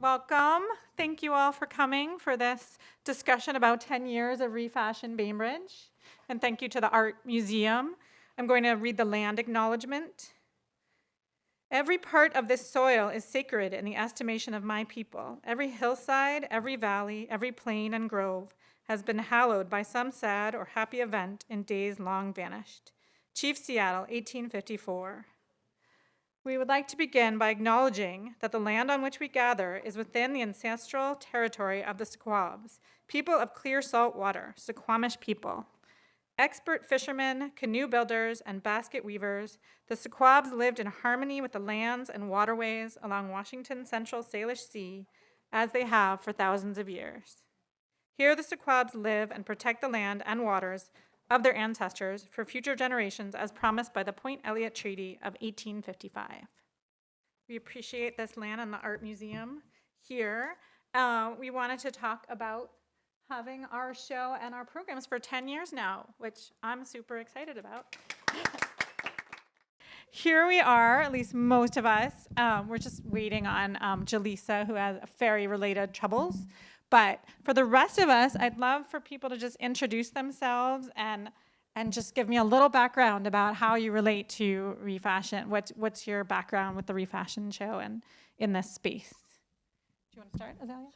Welcome. Thank you all for coming for this discussion about 10 years of ReFashion Bainbridge. And thank you to the Art Museum. I'm going to read the land acknowledgement. Every part of this soil is sacred in the estimation of my people. Every hillside, every valley, every plain and grove has been hallowed by some sad or happy event in days long vanished. Chief Seattle, 1854. We would like to begin by acknowledging that the land on which we gather is within the ancestral territory of the Sequabs, people of clear salt water, Suquamish people. Expert fishermen, canoe builders, and basket weavers, the Sequabs lived in harmony with the lands and waterways along Washington's central Salish Sea, as they have for thousands of years. Here the Sequabs live and protect the land and waters of their ancestors for future generations as promised by the Point Elliott Treaty of 1855. We appreciate this land and the Art Museum here. We wanted to talk about having our show and our programs for 10 years now, which I'm super excited about. Here we are, at least most of us. We're just waiting on Jaleesa, who has ferry-related troubles. But for the rest of us, I'd love for people to just introduce themselves and just give me a little background about how you relate to ReFashion. What's your background with the ReFashion Show and in this space? Do you want to start, Azalea?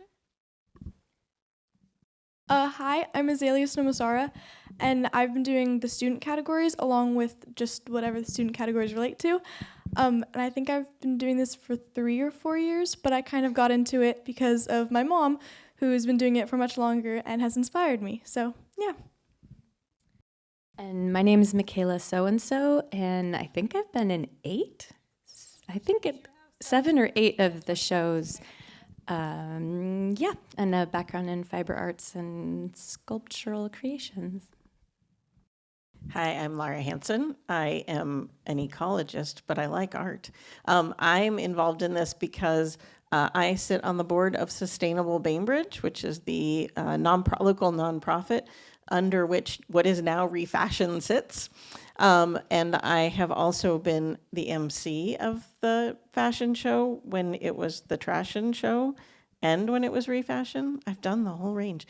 Hi, I'm Azalea Snomasara, and I've been doing the student categories along with just whatever the student categories relate to. And I think I've been doing this for 3 or 4 years, but I kind of got into it because of my mom, who's been doing it for much longer and has inspired me. So, yeah. And my name is Michaela So-and-so, and I think I've been in 7 or 8 of the shows. And a background in fiber arts and sculptural creations. Hi, I'm Laura Hansen. I am an ecologist, but I like art. I'm involved in this because I sit on the board of Sustainable Bainbridge, which is the local nonprofit under which what is now ReFashion sits. And I have also been the MC of the fashion show when it was the Trashion show and when it was ReFashion. I've done the whole range.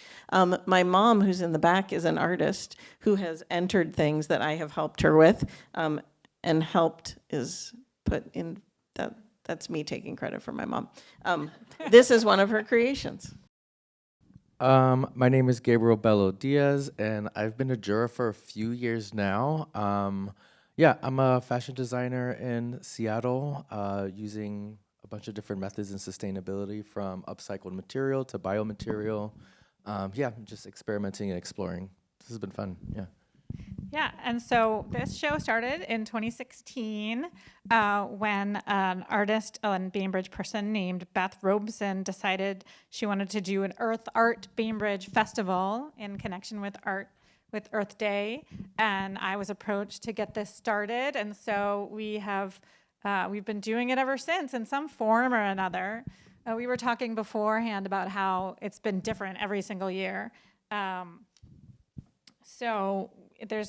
My mom, who's in the back, is an artist who has entered things that I have helped her with, and helped is put in, that's me taking credit for my mom. This is one of her creations. My name is Gabriel-Bello Diaz, and I've been a juror for a few years now. I'm a fashion designer in Seattle, using a bunch of different methods in sustainability, from upcycled material to biomaterial. Just experimenting and exploring. This has been fun, yeah. Yeah, and so this show started in 2016 when an artist and Bainbridge person named Beth Robeson decided she wanted to do an Earth Art Bainbridge festival in connection with Earth Day, and I was approached to get this started, and so we've been doing it ever since in some form or another. We were talking beforehand about how it's been different every single year. So there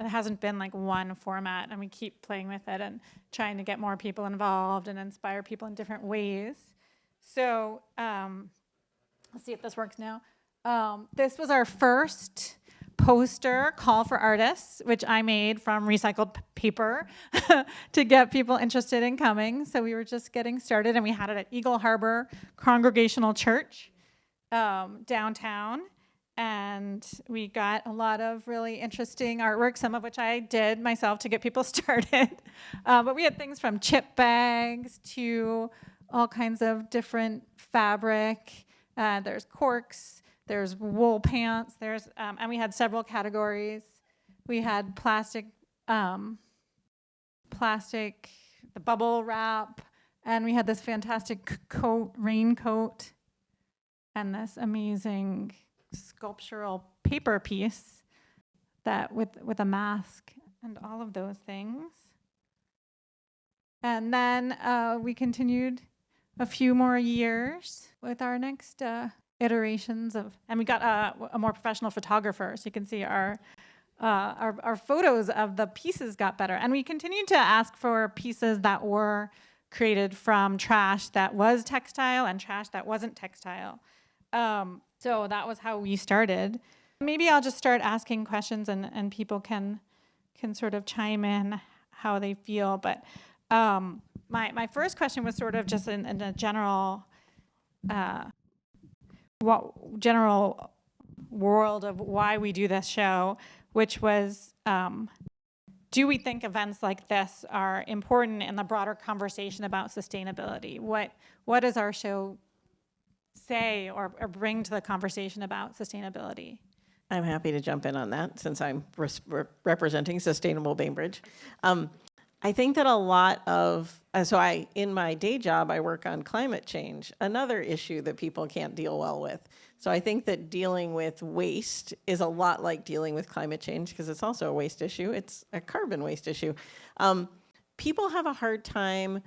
hasn't been like one format, and we keep playing with it and trying to get more people involved and inspire people in different ways. So let's see if this works now. This was our first poster call for artists, which I made from recycled paper to get people interested in coming. So we were just getting started, and we had it at Eagle Harbor Congregational Church downtown. And we got a lot of really interesting artwork, some of which I did myself to get people started. But we had things from chip bags to all kinds of different fabric. There's corks, there's wool pants, and we had several categories. We had plastic, the bubble wrap, and we had this fantastic raincoat, and this amazing sculptural paper piece that with a mask and all of those things. And then we continued a few more years with our next iterations and we got a more professional photographer, so you can see our photos of the pieces got better. And we continued to ask for pieces that were created from trash that was textile and trash that wasn't textile. So that was how we started. Maybe I'll just start asking questions and people can sort of chime in how they feel. But my first question was sort of just in a general general world of why we do this show, which was, do we think events like this are important in the broader conversation about sustainability? What does our show say or bring to the conversation about sustainability? I'm happy to jump in on that since I'm representing Sustainable Bainbridge. I think that a lot of, in my day job, I work on climate change, another issue that people can't deal well with. So I think that dealing with waste is a lot like dealing with climate change because it's also a waste issue. It's a carbon waste issue. People have a hard time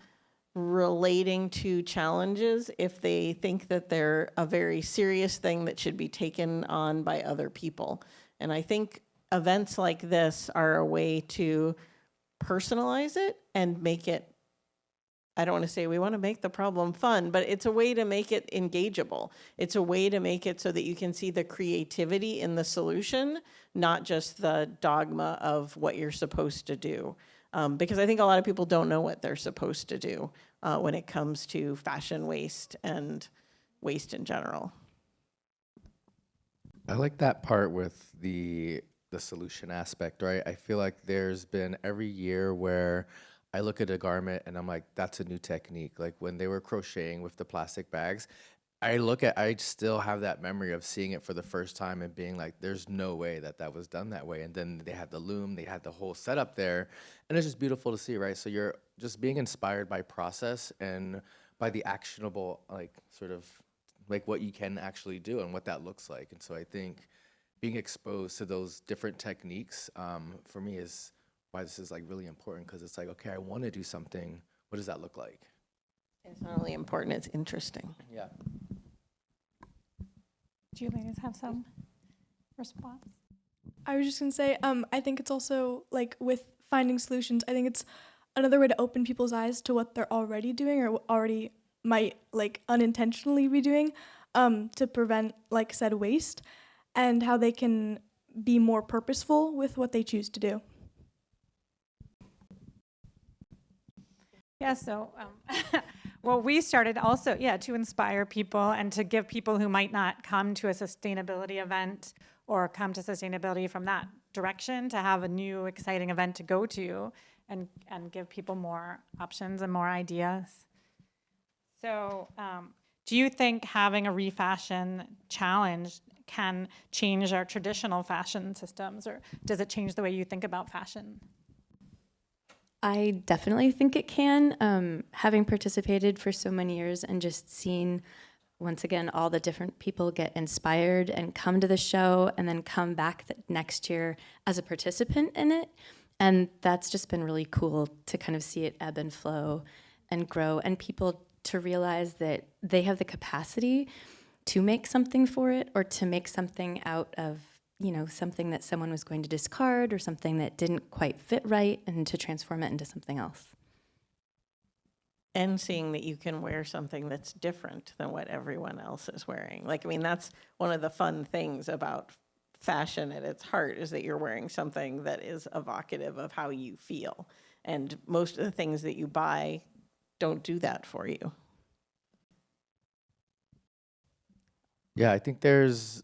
relating to challenges if they think that they're a very serious thing that should be taken on by other people. And I think events like this are a way to personalize it and make it, I don't want to say we want to make the problem fun, but it's a way to make it engageable. It's a way to make it so that you can see the creativity in the solution, not just the dogma of what you're supposed to do. Because I think a lot of people don't know what they're supposed to do when it comes to fashion waste and waste in general. I like that part with the solution aspect, right? I feel like there's been every year where I look at a garment and I'm like, that's a new technique. Like when they were crocheting with the plastic bags, I still have that memory of seeing it for the first time and being like, there's no way that was done that way. And then they had the loom, they had the whole setup there. And it's just beautiful to see, right? So you're just being inspired by process and by the actionable, like sort of like what you can actually do and what that looks like. And so I think being exposed to those different techniques for me is why this is like really important, because it's like, okay, I want to do something. What does that look like? It's not only important, it's interesting. Yeah. Do you ladies have some response? I was just gonna say, I think it's also like with finding solutions, I think it's another way to open people's eyes to what they're already doing or already might like unintentionally be doing to prevent like said waste, and how they can be more purposeful with what they choose to do. Yeah, so, well, we started also, to inspire people and to give people who might not come to a sustainability event or come to sustainability from that direction to have a new exciting event to go to and give people more options and more ideas. So do you think having a refashion challenge can change our traditional fashion systems, or does it change the way you think about fashion? I definitely think it can. Having participated for so many years and just seen, once again, all the different people get inspired and come to the show and then come back next year as a participant in it. And that's just been really cool to kind of see it ebb and flow and grow, and people to realize that they have the capacity to make something for it or to make something out of something that someone was going to discard or something that didn't quite fit right, and to transform it into something else. And seeing that you can wear something that's different than what everyone else is wearing. Like, I mean, that's one of the fun things about fashion at its heart, is that you're wearing something that is evocative of how you feel. And most of the things that you buy don't do that for you. Yeah, I think there's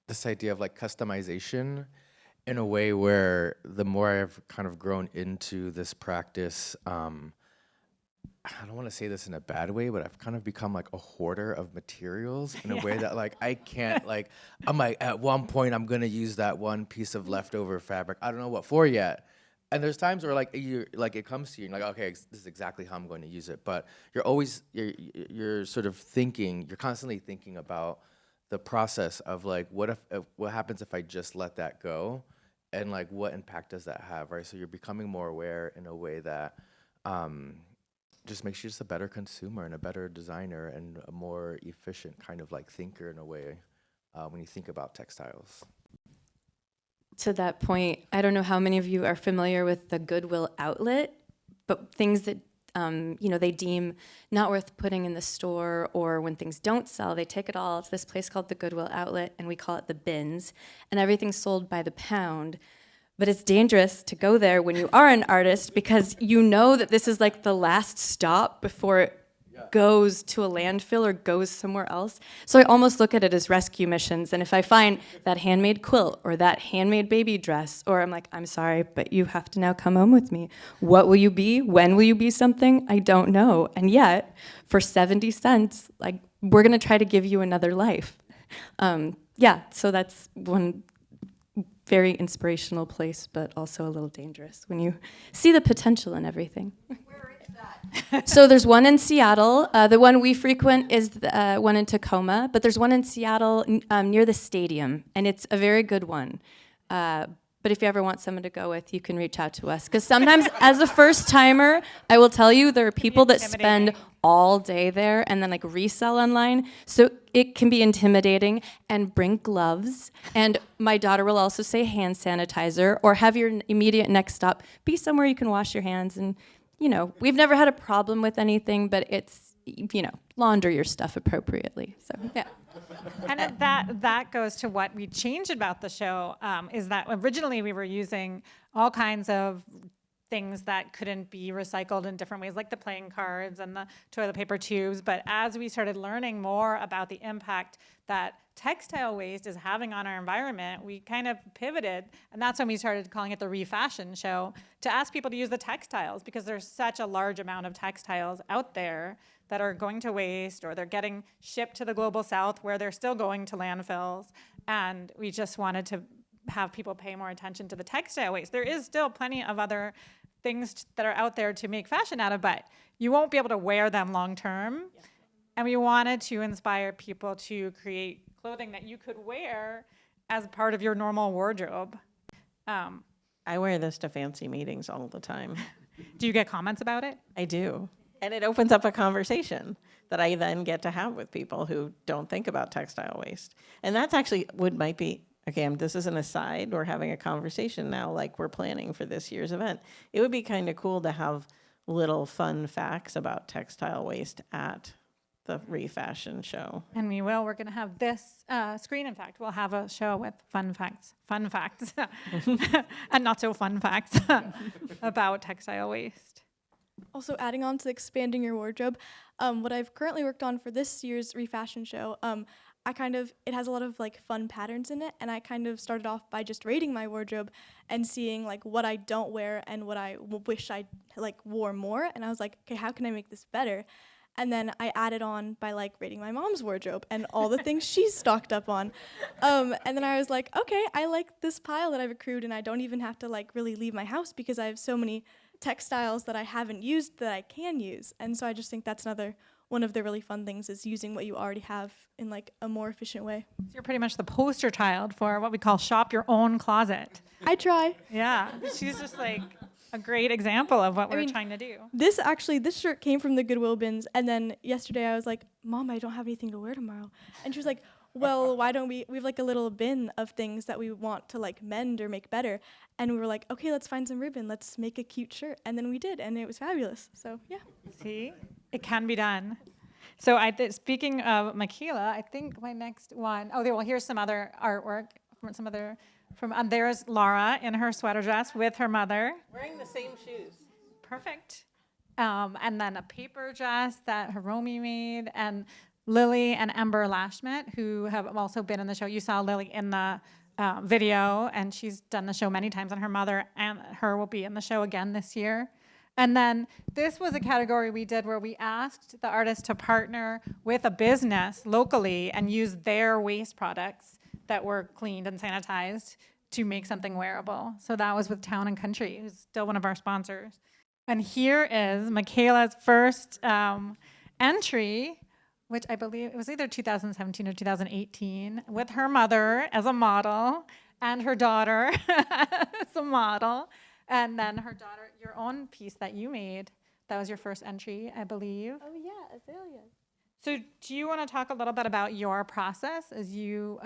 this idea of like customization in a way where the more I've kind of grown into this practice, I don't want to say this in a bad way, but I've kind of become like a hoarder of materials in a way that like I can't like, I'm like, at one point I'm going to use that one piece of leftover fabric. I don't know what for yet. And there's times where like it comes to you and you're like, okay, this is exactly how I'm going to use it. But you're sort of thinking, you're constantly thinking about the process of like, what happens if I just let that go, and like what impact does that have, right? So you're becoming more aware in a way that just makes you just a better consumer and a better designer and a more efficient kind of like thinker in a way when you think about textiles. To that point, I don't know how many of you are familiar with the Goodwill outlet, but things that they deem not worth putting in the store, or when things don't sell, they take it all to this place called the Goodwill Outlet, and we call it the bins, and everything's sold by the pound. But it's dangerous to go there when you are an artist, because you know that this is like the last stop before it goes to a landfill or goes somewhere else. So I almost look at it as rescue missions. And if I find that handmade quilt or that handmade baby dress, or I'm like, I'm sorry, but you have to now come home with me. What will you be? When will you be something? I don't know. And yet, for 70 cents, like, we're gonna try to give you another life. So that's one very inspirational place, but also a little dangerous when you see the potential in everything. Where is that? So there's one in Seattle. The one we frequent is the one in Tacoma, but there's one in Seattle near the stadium, and it's a very good one. But if you ever want someone to go with, you can reach out to us. Because sometimes, as a first timer, I will tell you there are people that spend all day there and then like resell online. So it can be intimidating. And bring gloves. And my daughter will also say hand sanitizer, or have your immediate next stop be somewhere you can wash your hands. And we've never had a problem with anything, but it's launder your stuff appropriately. So yeah. And that goes to what we changed about the show, is that originally we were using all kinds of things that couldn't be recycled in different ways, like the playing cards and the toilet paper tubes. But as we started learning more about the impact that textile waste is having on our environment, we kind of pivoted, and that's when we started calling it the ReFashion Show, to ask people to use the textiles, because there's such a large amount of textiles out there that are going to waste, or they're getting shipped to the global south where they're still going to landfills. And we just wanted to have people pay more attention to the textile waste. There is still plenty of other things that are out there to make fashion out of, but you won't be able to wear them long term. Yeah. And we wanted to inspire people to create clothing that you could wear as part of your normal wardrobe. I wear this to fancy meetings all the time. Do you get comments about it? I do. And it opens up a conversation that I then get to have with people who don't think about textile waste. And that's actually might be, okay, this is an aside, we're having a conversation now like we're planning for this year's event. It would be kind of cool to have little fun facts about textile waste at the ReFashion Show. And we will. We're going to have this screen, in fact. We'll have a show with fun facts, and not so fun facts about textile waste. Also, adding on to expanding your wardrobe, what I've currently worked on for this year's ReFashion Show, it has a lot of like fun patterns in it, and I kind of started off by just rating my wardrobe and seeing like what I don't wear and what I wish I like wore more, and I was like, okay, how can I make this better? And then I added on by like rating my mom's wardrobe and all the things she's stocked up on. And then I was like, okay, I like this pile that I've accrued, and I don't even have to like really leave my house because I have so many textiles that I haven't used that I can use. And so I just think that's another one of the really fun things, is using what you already have in like a more efficient way. So you're pretty much the poster child for what we call shop your own closet. I try. Yeah, she's just like a great example of what we're trying to do. This shirt came from the Goodwill bins, and then yesterday I was like, Mom, I don't have anything to wear tomorrow. And she was like, well, why don't we have like a little bin of things that we want to like mend or make better. And we were like, okay, let's find some ribbon. Let's make a cute shirt. And then we did, and it was fabulous. So yeah. See, it can be done. So speaking of Michaela, I think my next one, here's some other artwork from there's Laura in her sweater dress with her mother. Wearing the same shoes. Perfect. And then a paper dress that Hiromi made, and Lily and Ember Lashmet, who have also been in the show. You saw Lily in the video, and she's done the show many times, and her mother and her will be in the show again this year. And then this was a category we did where we asked the artist to partner with a business locally and use their waste products that were cleaned and sanitized to make something wearable. So that was with Town and Country, who's still one of our sponsors. And here is Michaela's first entry, which I believe it was either 2017 or 2018, with her mother as a model and her daughter as a model. And then her daughter, your own piece that you made, that was your first entry, I believe. Oh yeah, Azalea. So do you want to talk a little bit about your process as you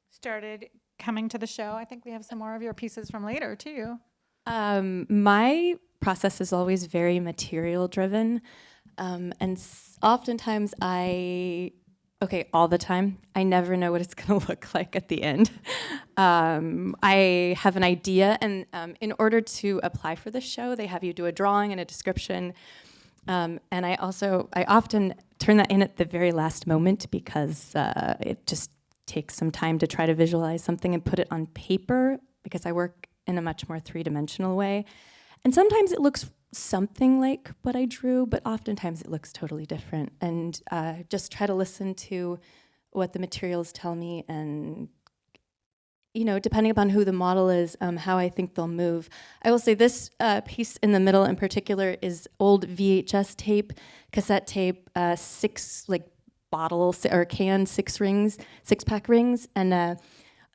started coming to the show? I think we have some more of your pieces from later too. My process is always very material driven. Oftentimes all the time, I never know what it's going to look like at the end. I have an idea, and in order to apply for the show, they have you do a drawing and a description. And I often turn that in at the very last moment because it just takes some time to try to visualize something and put it on paper, because I work in a much more three-dimensional way. And sometimes it looks something like what I drew, but oftentimes it looks totally different. And just try to listen to what the materials tell me, and depending upon who the model is, how I think they'll move. I will say this piece in the middle in particular is old VHS tape, cassette tape, 6 six-pack rings, and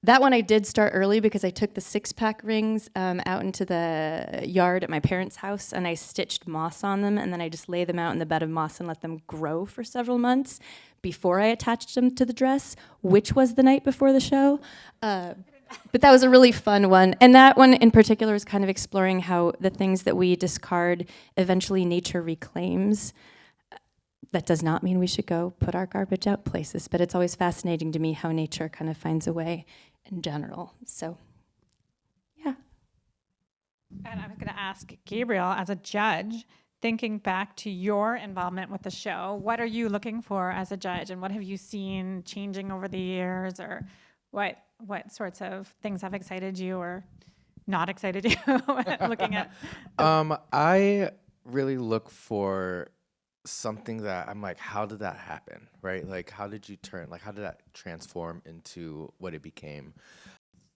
that one I did start early because I took the 6-pack rings out into the yard at my parents' house, and I stitched moss on them, and then I just lay them out in the bed of moss and let them grow for several months before I attached them to the dress, which was the night before the show. But that was a really fun one. And that one in particular is kind of exploring how the things that we discard, eventually nature reclaims. That does not mean we should go put our garbage out places, but it's always fascinating to me how nature kind of finds a way in general. So, yeah. And I was going to ask Gabriel, as a judge, thinking back to your involvement with the show, what are you looking for as a judge, and what have you seen changing over the years, or what sorts of things have excited you or not excited you looking at? I really look for something that I'm like, how did that happen, right? Like, how did you turn, like, how did that transform into what it became?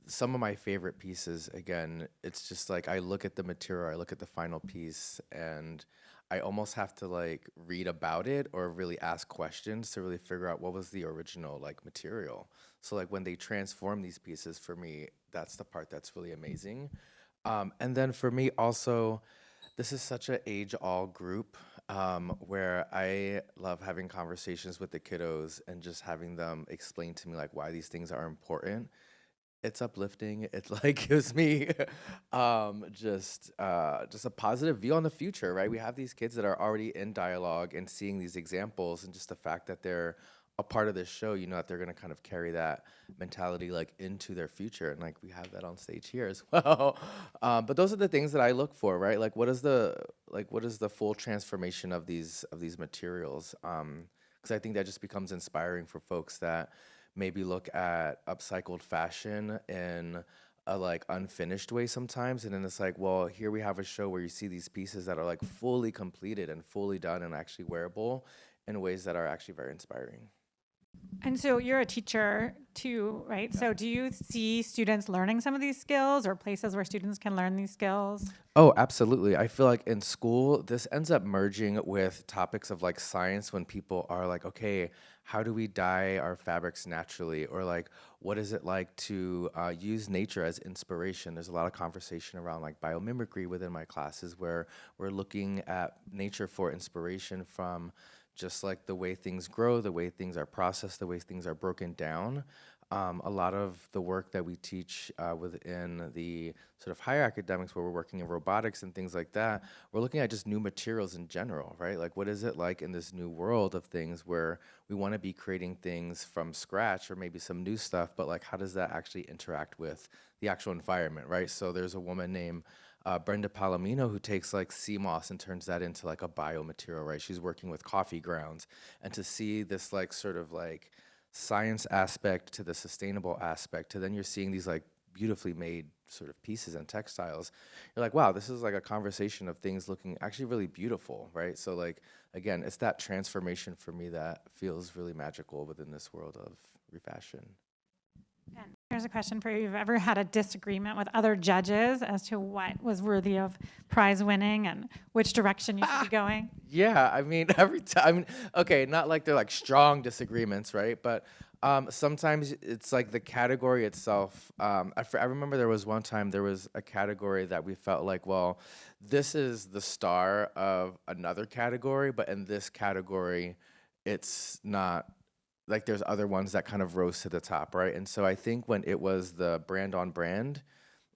Some of my favorite pieces, again, it's just like, I look at the material, I look at the final piece, and I almost have to like read about it or really ask questions to really figure out what was the original like material. So like when they transform these pieces, for me, that's the part that's really amazing. And then for me also, this is such an age-all group where I love having conversations with the kiddos and just having them explain to me like why these things are important. It's uplifting. It like gives me just a positive view on the future, right? We have these kids that are already in dialogue and seeing these examples, and just the fact that they're a part of this show, you know, that they're going to kind of carry that mentality like into their future, and like we have that on stage here as well. But those are the things that I look for, right? Like what is the full transformation of these materials? Because I think that just becomes inspiring for folks that maybe look at upcycled fashion in a like unfinished way sometimes, and then it's like, well, here we have a show where you see these pieces that are like fully completed and fully done and actually wearable in ways that are actually very inspiring. And so you're a teacher too, right? Yeah. So do you see students learning some of these skills, or places where students can learn these skills? Oh, absolutely. I feel like in school, this ends up merging with topics of like science, when people are like, okay, how do we dye our fabrics naturally? Or like, what is it like to use nature as inspiration? There's a lot of conversation around like biomimicry within my classes, where we're looking at nature for inspiration from just like the way things grow, the way things are processed, the way things are broken down. A lot of the work that we teach within the sort of higher academics, where we're working in robotics and things like that, we're looking at just new materials in general, right? Like, what is it like in this new world of things where we want to be creating things from scratch, or maybe some new stuff, but like, how does that actually interact with the actual environment, right? So there's a woman named Brenda Palomino, who takes like sea moss and turns that into like a biomaterial, right? She's working with coffee grounds, and to see this like sort of like science aspect to the sustainable aspect, to then you're seeing these like beautifully made sort of pieces and textiles, you're like, wow, this is like a conversation of things looking actually really beautiful, right? So like, again, it's that transformation for me that feels really magical within this world of refashion. And here's a question for you. Have you ever had a disagreement with other judges as to what was worthy of prize winning and which direction you should be going? Yeah, I mean, every time, I mean, okay, not like they're like strong disagreements, right? But sometimes it's like the category itself. I remember there was one time there was a category that we felt like, well, this is the star of another category, but in this category, it's not. Like there's other ones that kind of rose to the top, right? And so I think when it was the brand on brand,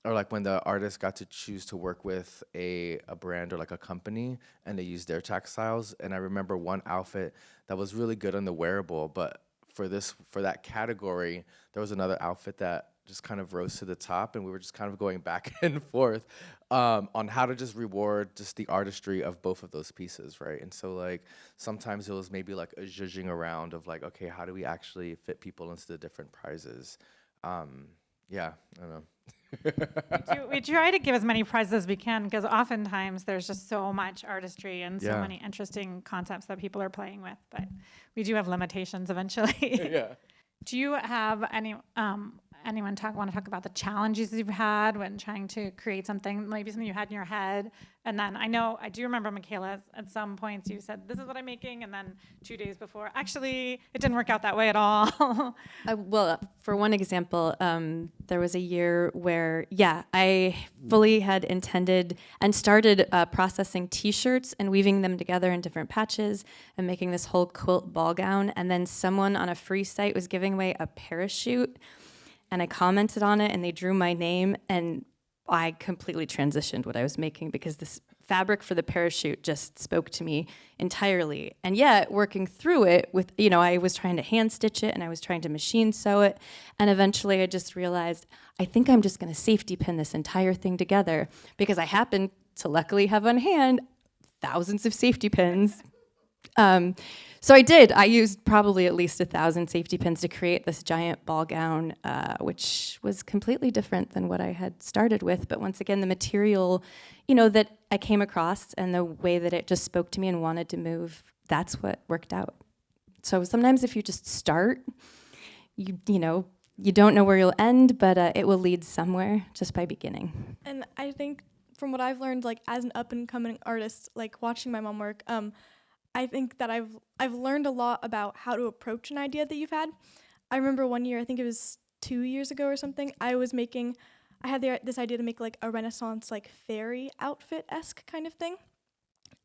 or like when the artist got to choose to work with a brand or like a company and they used their textiles. And I remember one outfit that was really good on the wearable, but for that category, there was another outfit that just kind of rose to the top, and we were just kind of going back and forth on how to just reward just the artistry of both of those pieces, right? And so like sometimes it was maybe like a zhuzhing around of like, okay, how do we actually fit people into the different prizes? Yeah, I don't know. We try to give as many prizes as we can because oftentimes there's just so much artistry and so Yeah. many interesting concepts that people are playing with, but we do have limitations eventually. Yeah. Do you have anyone want to talk about the challenges you've had when trying to create something, maybe something you had in your head? And then I do remember, Michaela, at some points you said, this is what I'm making, and then 2 days before, actually, it didn't work out that way at all. Well, for one example, there was a year where, I fully had intended and started processing T-shirts and weaving them together in different patches and making this whole quilt ball gown. And then someone on a free site was giving away a parachute, and I commented on it, and they drew my name, and I completely transitioned what I was making because this fabric for the parachute just spoke to me entirely. And yet, working through it with, I was trying to hand stitch it and I was trying to machine sew it. And eventually I just realized, I think I'm just gonna safety pin this entire thing together because I happen to luckily have on hand thousands of safety pins. So I did. I used probably at least 1,000 safety pins to create this giant ball gown, which was completely different than what I had started with. But once again, the material, that I came across and the way that it just spoke to me and wanted to move, that's what worked out. So sometimes if you just start, you don't know where you'll end, but it will lead somewhere just by beginning. And I think from what I've learned, like as an up and coming artist, like watching my mom work, I think that I've learned a lot about how to approach an idea that you've had. I remember one year, I think it was 2 years ago or something, I had this idea to make like a Renaissance like fairy outfit-esque kind of thing.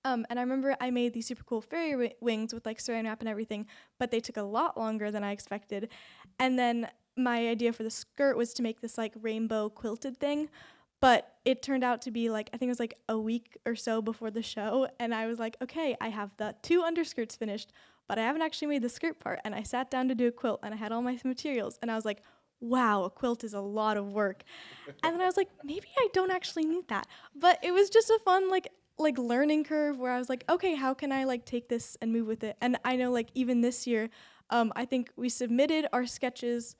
And I remember I made these super cool fairy wings with like saran wrap and everything, but they took a lot longer than I expected. And then my idea for the skirt was to make this like rainbow quilted thing. But it turned out to be like, I think it was like a week or so before the show. And I was like, okay, I have the 2 underskirts finished, but I haven't actually made the skirt part. And I sat down to do a quilt and I had all my materials. And I was like, wow, a quilt is a lot of work. And then I was like, maybe I don't actually need that. But it was just a fun like learning curve where I was like, okay, how can I like take this and move with it? And I know like even this year, I think we submitted our sketches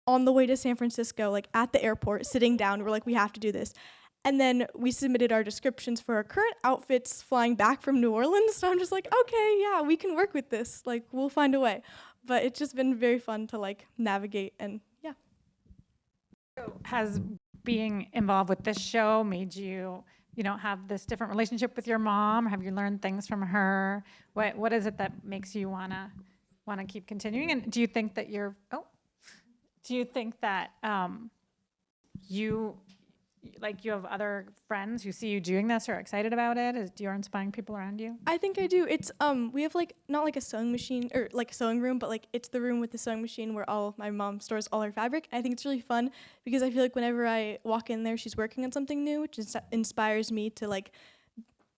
on the way to San Francisco, like at the airport, sitting down, we're like, we have to do this. And then we submitted our descriptions for our current outfits flying back from New Orleans. So I'm just like, okay, yeah, we can work with this. Like, we'll find a way. But it's just been very fun to like navigate and yeah. Has being involved with this show made you, have this different relationship with your mom? Or have you learned things from her? What is it that makes you wanna keep continuing? And do you think that you have other friends who see you doing this or are excited about it? You're inspiring people around you? I think I do. It's we have like not like a sewing machine or like a sewing room, but like it's the room with the sewing machine where my mom stores all her fabric. I think it's really fun because I feel like whenever I walk in there, she's working on something new, which inspires me to like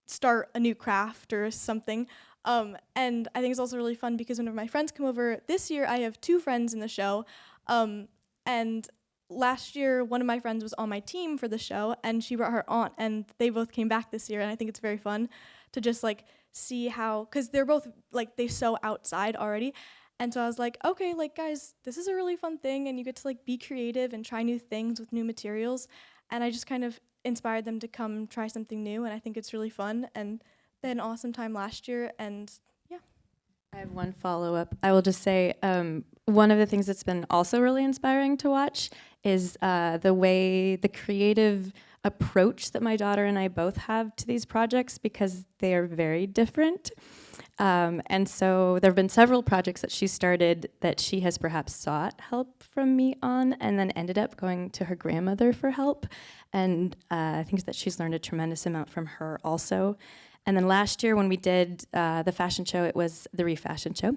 start a new craft or something. And I think it's also really fun because whenever my friends come over, this year I have 2 friends in the show. And last year, one of my friends was on my team for the show, and she brought her aunt, and they both came back this year, and I think it's very fun to just, like, see how, because they're both, like, they sew outside already, and so I was like, okay, like, guys, this is a really fun thing, and you get to, like, be creative and try new things with new materials, and I just kind of inspired them to come try something new, and I think it's really fun, and they had an awesome time last year, and yeah. I have one follow-up. I will just say one of the things that's been also really inspiring to watch is the creative approach that my daughter and I both have to these projects because they are very different. And so there have been several projects that she started that she has perhaps sought help from me on and then ended up going to her grandmother for help. And I think that she's learned a tremendous amount from her also. And then last year when we did the fashion show, it was the ReFashion Show.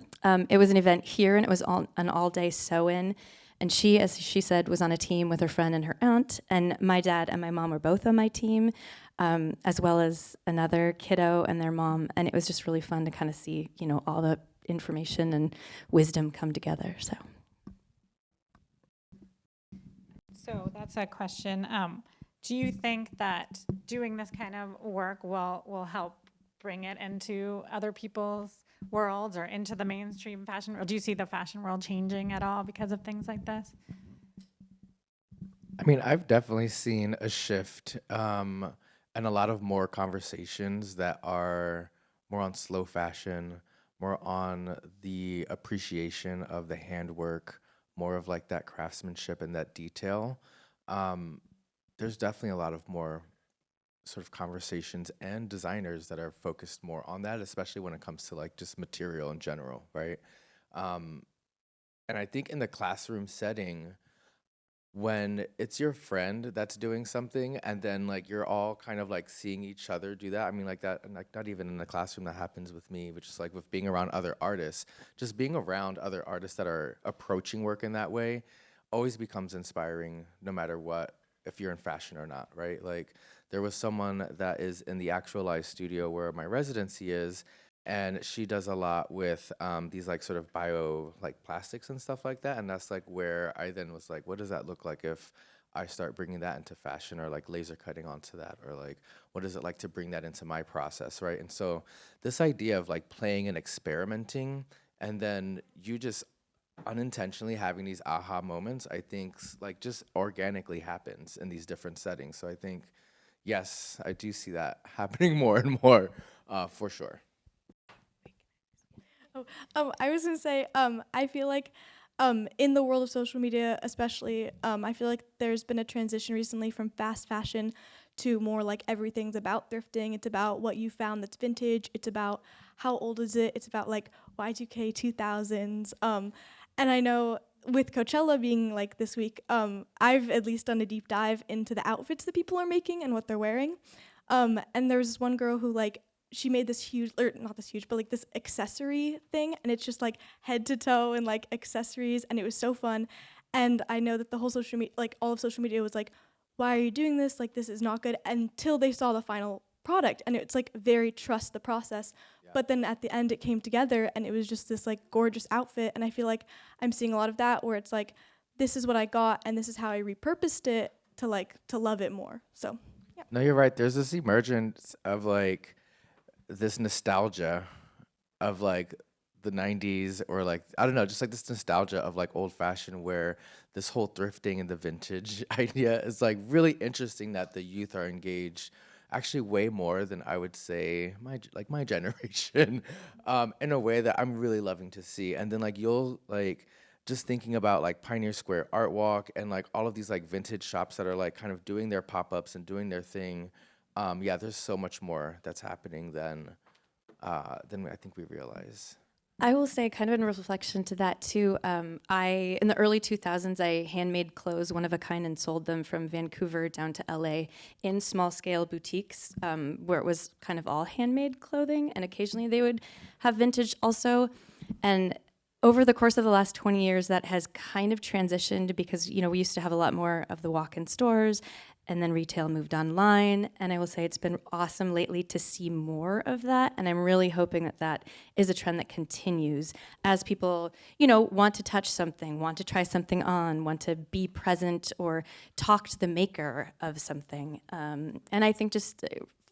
It was an event here, and it was an all-day sew-in. And she, as she said, was on a team with her friend and her aunt. And my dad and my mom were both on my team, as well as another kiddo and their mom. And it was just really fun to kind of see, all the information and wisdom come together. So that's a question. Do you think that doing this kind of work will help bring it into other people's worlds or into the mainstream fashion world? Do you see the fashion world changing at all because of things like this? I mean, I've definitely seen a shift and a lot of more conversations that are more on slow fashion, more on the appreciation of the handwork, more of like that craftsmanship and that detail. There's definitely a lot of more sort of conversations and designers that are focused more on that, especially when it comes to like just material in general, right? And I think in the classroom setting, when it's your friend that's doing something and then like you're all kind of like seeing each other do that. I mean, like that, and like not even in the classroom that happens with me, but just like with being around other artists, just being around other artists that are approaching work in that way always becomes inspiring no matter what, if you're in fashion or not, right? Like there was someone that is in the actualized studio where my residency is, and she does a lot with these like sort of bio like plastics and stuff like that, and that's like where I then was like, what does that look like if I start bringing that into fashion, or like laser cutting onto that, or like what is it like to bring that into my process, right? And so this idea of like playing and experimenting, and then you just unintentionally having these aha moments, I think like just organically happens in these different settings. So I think yes, I do see that happening more and more for sure. I was gonna say, I feel like, in the world of social media, especially, I feel like there's been a transition recently from fast fashion to more like everything's about thrifting. It's about what you found that's vintage. It's about how old is it. It's about like Y2K 2000s. And I know with Coachella being like this week, I've at least done a deep dive into the outfits that people are making and what they're wearing. And there was this one girl who like she made this huge, or not this huge, but like this accessory thing, and it's just like head to toe and like accessories, and it was so fun. And I know that the whole social media, like all of social media was like, why are you doing this? Like this is not good, until they saw the final product, and it's like very trust the process. Yeah. But then at the end it came together and it was just this like gorgeous outfit, and I feel like I'm seeing a lot of that where it's like, this is what I got and this is how I repurposed it to love it more. So yeah. No, you're right. There's this emergence of like this nostalgia of like the 90s, or like I don't know, just like this nostalgia of like old fashioned, where this whole thrifting and the vintage idea is like really interesting, that the youth are engaged actually way more than I would say my generation, in a way that I'm really loving to see. And then like you'll like just thinking about like Pioneer Square Art Walk and like all of these like vintage shops that are like kind of doing their pop-ups and doing their thing. Yeah, there's so much more that's happening than I think we realize. I will say, kind of in reflection to that too, in the early 2000s, I handmade clothes, one of a kind, and sold them from Vancouver down to LA in small scale boutiques, where it was kind of all handmade clothing, and occasionally they would have vintage also. And over the course of the last 20 years, that has kind of transitioned, because we used to have a lot more of the walk-in stores, and then retail moved online. And I will say it's been awesome lately to see more of that. And I'm really hoping that that is a trend that continues as people, want to touch something, want to try something on, want to be present or talk to the maker of something. And I think just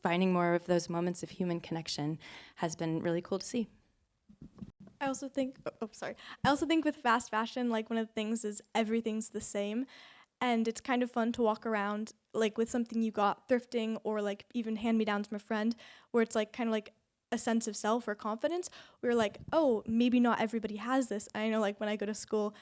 finding more of those moments of human connection has been really cool to see. I also think, I also think with fast fashion, like one of the things is everything's the same. And it's kind of fun to walk around like with something you got thrifting, or like even hand-me-downs from a friend, where it's like kind of like a sense of self or confidence. We're like, oh, maybe not everybody has this. I know like when I go to school,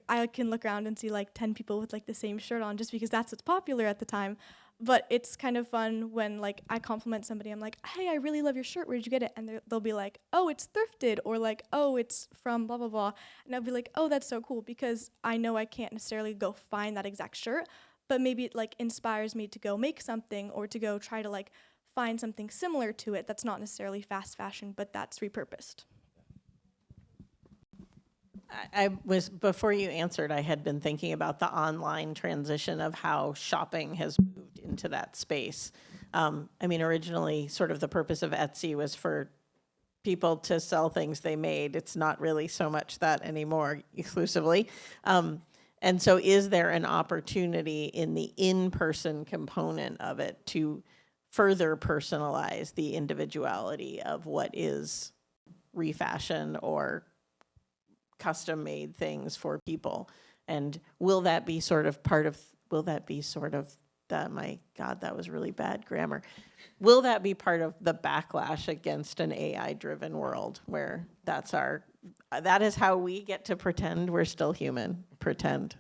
I can look around and see like 10 people with like the same shirt on, just because that's what's popular at the time. But it's kind of fun when like I compliment somebody. I'm like, hey, I really love your shirt. Where did you get it? And they'll be like, oh, it's thrifted, or like, oh, it's from blah, blah, blah. And I'll be like, oh, that's so cool, because I know I can't necessarily go find that exact shirt, but maybe it like inspires me to go make something, or to go try to like find something similar to it that's not necessarily fast fashion, but that's repurposed. I was, before you answered, I had been thinking about the online transition of how shopping has moved into that space. I mean, originally, sort of the purpose of Etsy was for people to sell things they made. It's not really so much that anymore exclusively. And so is there an opportunity in the in-person component of it to further personalize the individuality of what is refashion or custom made things for people? And will that be sort of my God, that was really bad grammar. Will that be part of the backlash against an AI driven world where that is how we get to pretend we're still human? Pretend.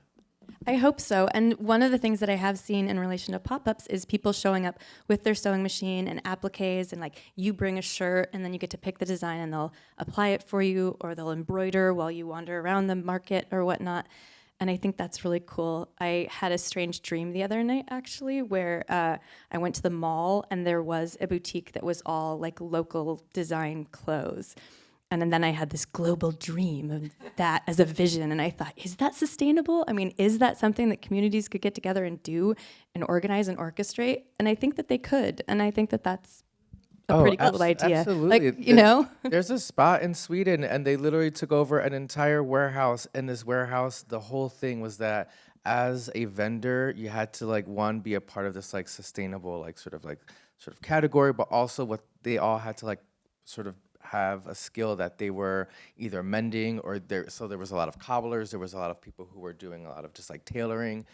I hope so. And one of the things that I have seen in relation to pop-ups is people showing up with their sewing machine and appliques, and like you bring a shirt and then you get to pick the design and they'll apply it for you, or they'll embroider while you wander around the market or whatnot. And I think that's really cool. I had a strange dream the other night, actually, where I went to the mall and there was a boutique that was all like local design clothes. And then I had this global dream of that as a vision. And I thought, is that sustainable? I mean, is that something that communities could get together and do and organize and orchestrate? And I think that they could. And I think that that's a pretty cool idea. Absolutely. Like, you know? There's a spot in Sweden, and they literally took over an entire warehouse. In this warehouse, the whole thing was that as a vendor, you had to like be a part of this like sustainable sort of category, but also what they all had to like sort of have a skill that they were either mending or so there was a lot of cobblers, there was a lot of people who were doing a lot of just like tailoring.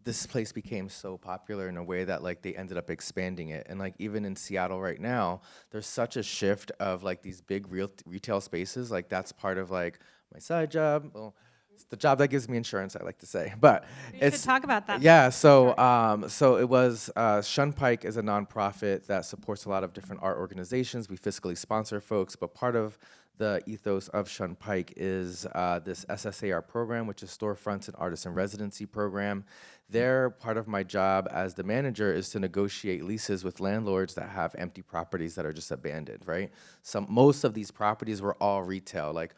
This place became so popular in a way that like they ended up expanding it. And like even in Seattle right now, there's such a shift of like these big retail spaces. Like that's part of like my side job. Well, it's the job that gives me insurance, I like to say. But You should talk about that. yeah, so it was Shunpike is a nonprofit that supports a lot of different art organizations. We fiscally sponsor folks, but part of the ethos of Shunpike is this SSAR program, which is Storefronts and Artist in Residency program. There, part of my job as the manager is to negotiate leases with landlords that have empty properties that are just abandoned, right? Most of these properties were all retail, like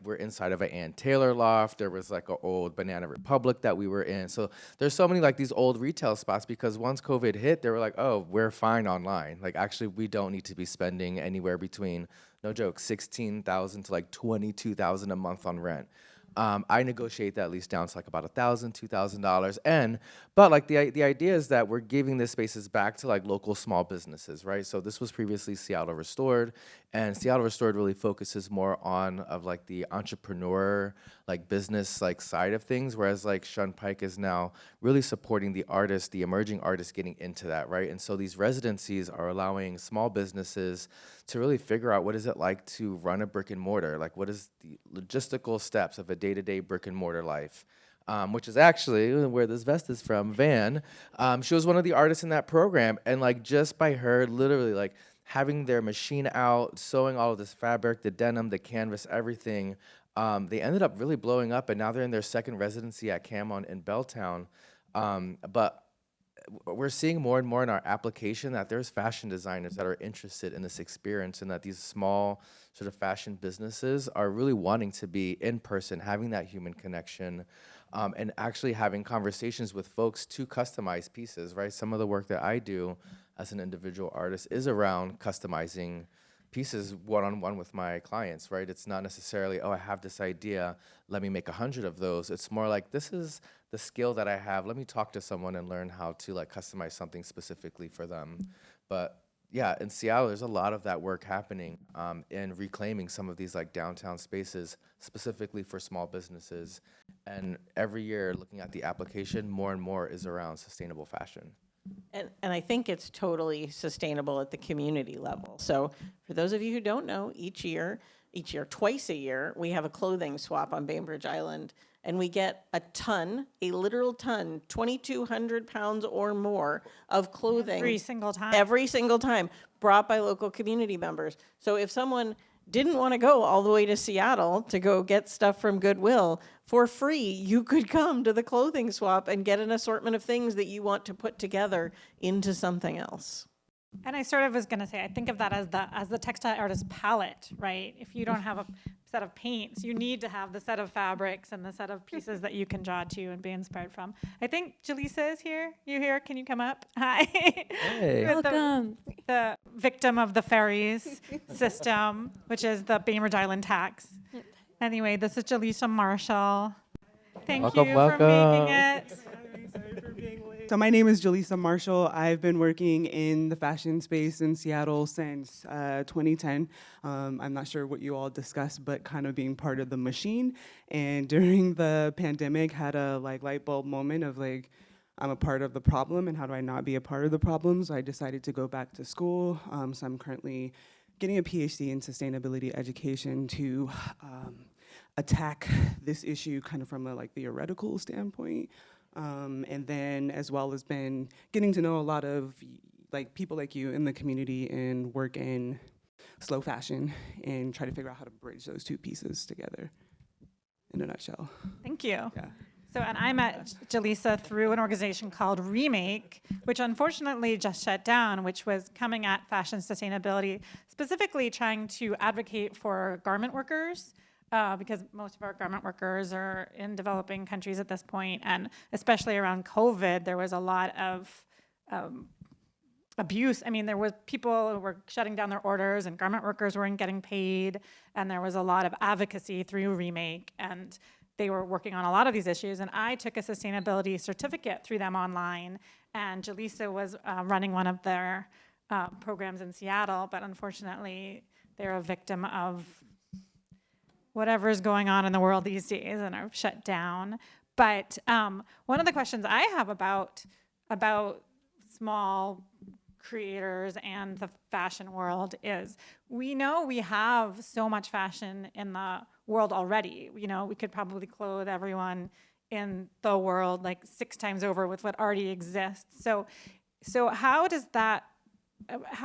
we're inside of an Ann Taylor loft. There was like an old Banana Republic that we were in. So there's so many like these old retail spots because once COVID hit, they were like, oh, we're fine online. Like actually, we don't need to be spending anywhere between, no joke, $16,000 to like $22,000 a month on rent. I negotiate that lease down to like about $1,000, $2,000, but like the idea is that we're giving the spaces back to like local small businesses, right? So this was previously Seattle Restored, and Seattle Restored really focuses more on like the entrepreneur like business like side of things, whereas like Shunpike is now really supporting the artists, the emerging artists getting into that, right? And so these residencies are allowing small businesses to really figure out what is it like to run a brick and mortar, like what is the logistical steps of a day-to-day brick and mortar life, which is actually where this vest is from, Van. She was one of the artists in that program, and like just by her literally like having their machine out, sewing all of this fabric, the denim, the canvas, everything, they ended up really blowing up, and now they're in their second residency at Camon in Belltown. But we're seeing more and more in our application that there's fashion designers that are interested in this experience, and that these small sort of fashion businesses are really wanting to be in person, having that human connection, and actually having conversations with folks to customize pieces, right? Some of the work that I do as an individual artist is around customizing pieces one-on-one with my clients, right? It's not necessarily, oh, I have this idea, let me make 100 of those. It's more like, this is the skill that I have, let me talk to someone and learn how to like customize something specifically for them. But yeah, in Seattle, there's a lot of that work happening in reclaiming some of these like downtown spaces specifically for small businesses. And every year, looking at the application, more and more is around sustainable fashion. And I think it's totally sustainable at the community level. So for those of you who don't know, each year, twice a year, we have a clothing swap on Bainbridge Island, and we get a literal ton, 2,200 pounds or more of clothing. Every single time. Every single time, brought by local community members. So if someone didn't want to go all the way to Seattle to go get stuff from Goodwill, for free, you could come to the clothing swap and get an assortment of things that you want to put together into something else. And I sort of was going to say, I think of that as the textile artist palette, right? If you don't have a set of paints. You need to have the set of fabrics and the set of pieces that you can draw to and be inspired from. I think Jaleesa is here. You here? Can you come up? Hi. Hey. With Welcome. the victim of the ferries system, which is the Bainbridge Island tax. Anyway, this is Jaleesa Marshall. Thank Welcome, you for making it. So my name is Jaleesa Marshall. I've been working in the fashion space in Seattle since 2010. I'm not sure what you all discussed, but kind of being part of the machine. And during the pandemic, had a light bulb moment of I'm a part of the problem, and how do I not be a part of the problem? So I decided to go back to school. So I'm currently getting a PhD in sustainability education to attack this issue kind of from a theoretical standpoint. And then as well as been getting to know a lot of people like you in the community and work in slow fashion and try to figure out how to bridge those two pieces together in a nutshell. Thank you. Yeah. So, and I met Jaleesa through an organization called Remake, which unfortunately just shut down, which was coming at fashion sustainability, specifically trying to advocate for garment workers. Because most of our garment workers are in developing countries at this point, and especially around COVID, there was a lot of abuse. I mean, there was people who were shutting down their orders, and garment workers weren't getting paid, and there was a lot of advocacy through Remake, and they were working on a lot of these issues. And I took a sustainability certificate through them online, and Jaleesa was running one of their programs in Seattle, but unfortunately, they're a victim of whatever is going on in the world these days and are shut down. But one of the questions I have about small creators and the fashion world is, we know we have so much fashion in the world already. You know, we could probably clothe everyone in the world 6 times over with what already exists. So how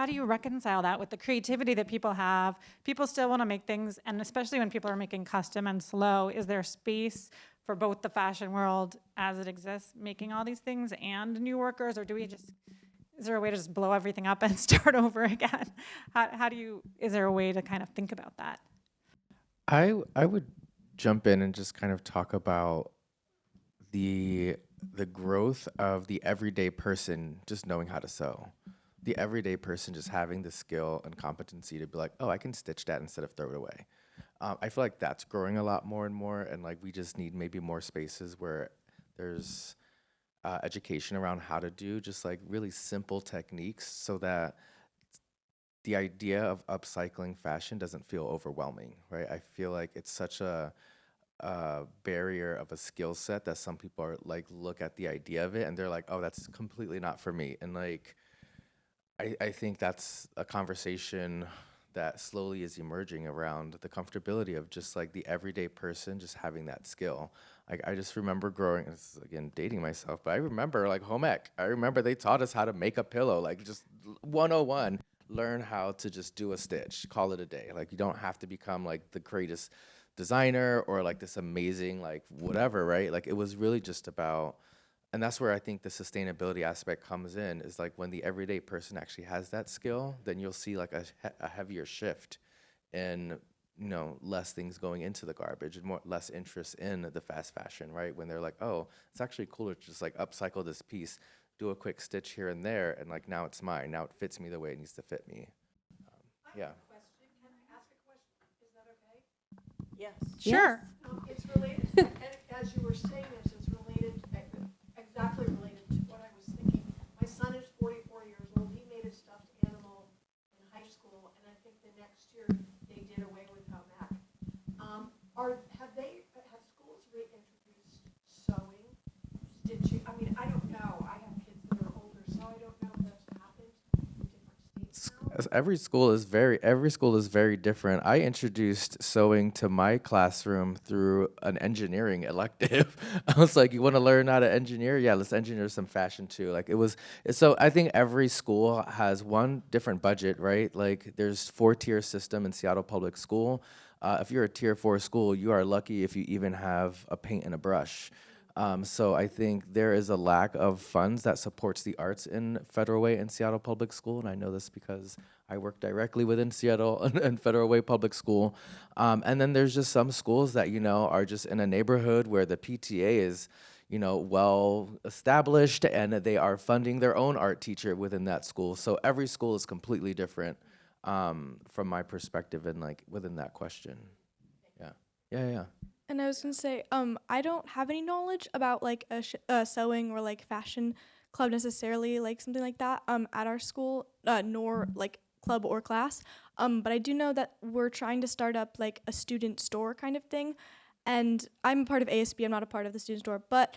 do you reconcile that with the creativity that people have? People still want to make things, and especially when people are making custom and slow, is there space for both the fashion world as it exists, making all these things, and new workers, or is there a way to just blow everything up and start over again? Is there a way to kind of think about that? I would jump in and just kind of talk about the growth of the everyday person just knowing how to sew. The everyday person just having the skill and competency to be like, oh, I can stitch that instead of throw it away. I feel like that's growing a lot more and more, and we just need maybe more spaces where there's education around how to do just really simple techniques, so that the idea of upcycling fashion doesn't feel overwhelming, right? I feel like it's such a barrier of a skill set that some people are look at the idea of it and they're like, oh, that's completely not for me. And I think that's a conversation that slowly is emerging around the comfortability of just the everyday person just having that skill. I just remember growing, this is again dating myself, but I remember home ec. I remember they taught us how to make a pillow, just 101. Learn how to just do a stitch, call it a day. You don't have to become the greatest designer or this amazing whatever, right? It was really just about, and that's where I think the sustainability aspect comes in, is when the everyday person actually has that skill, then you'll see a heavier shift in, less things going into the garbage and less interest in the fast fashion, right? When they're like, oh, it's actually cooler to just upcycle this piece, do a quick stitch here and there, and now it's mine. Now it fits me the way it needs to fit me. Yeah. Yes. Sure. It's related, as you were saying this, it's related, exactly related to what I was thinking. My son is 44 years old. He made a stuffed animal in high school, and I think the next year they did away with home ec. Have schools reintroduced sewing, stitching? I mean, I don't know. I have kids that are older, so I don't know if that's happened in different states now. As every school is very different. I introduced sewing to my classroom through an engineering elective. I was like, you want to learn how to engineer? Yeah, let's engineer some fashion too. So I think every school has one different budget, right? There's 4-tier system in Seattle Public School. If you're a tier 4 school, you are lucky if you even have a paint and a brush. So I think there is a lack of funds that supports the arts in Federal Way and Seattle Public School, and I know this because I work directly within Seattle and Federal Way Public School. And then there's just some schools that, are just in a neighborhood where the PTA is, well established and they are funding their own art teacher within that school. So every school is completely different from my perspective and like within that question. Yeah. And I was gonna say, I don't have any knowledge about like a sewing or like fashion club necessarily, like something like that, at our school, nor like club or class. But I do know that we're trying to start up like a student store kind of thing, and I'm a part of ASB. I'm not a part of the student store, but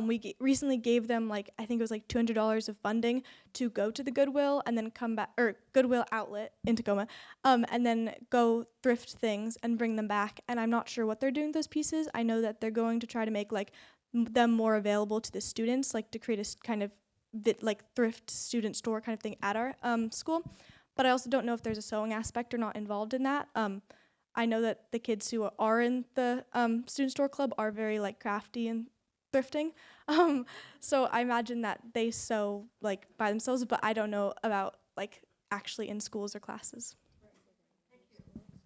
we recently gave them like I think it was like $200 of funding to go to the Goodwill and then come back, or Goodwill outlet in Tacoma, and then go thrift things and bring them back. And I'm not sure what they're doing with those pieces. I know that they're going to try to make like them more available to the students, like to create a kind of like thrift student store kind of thing at our school. But I also don't know if there's a sewing aspect or not involved in that. I know that the kids who are in the student store club are very like crafty and thrifting, so I imagine that they sew like by themselves, but I don't know about like actually in schools or classes.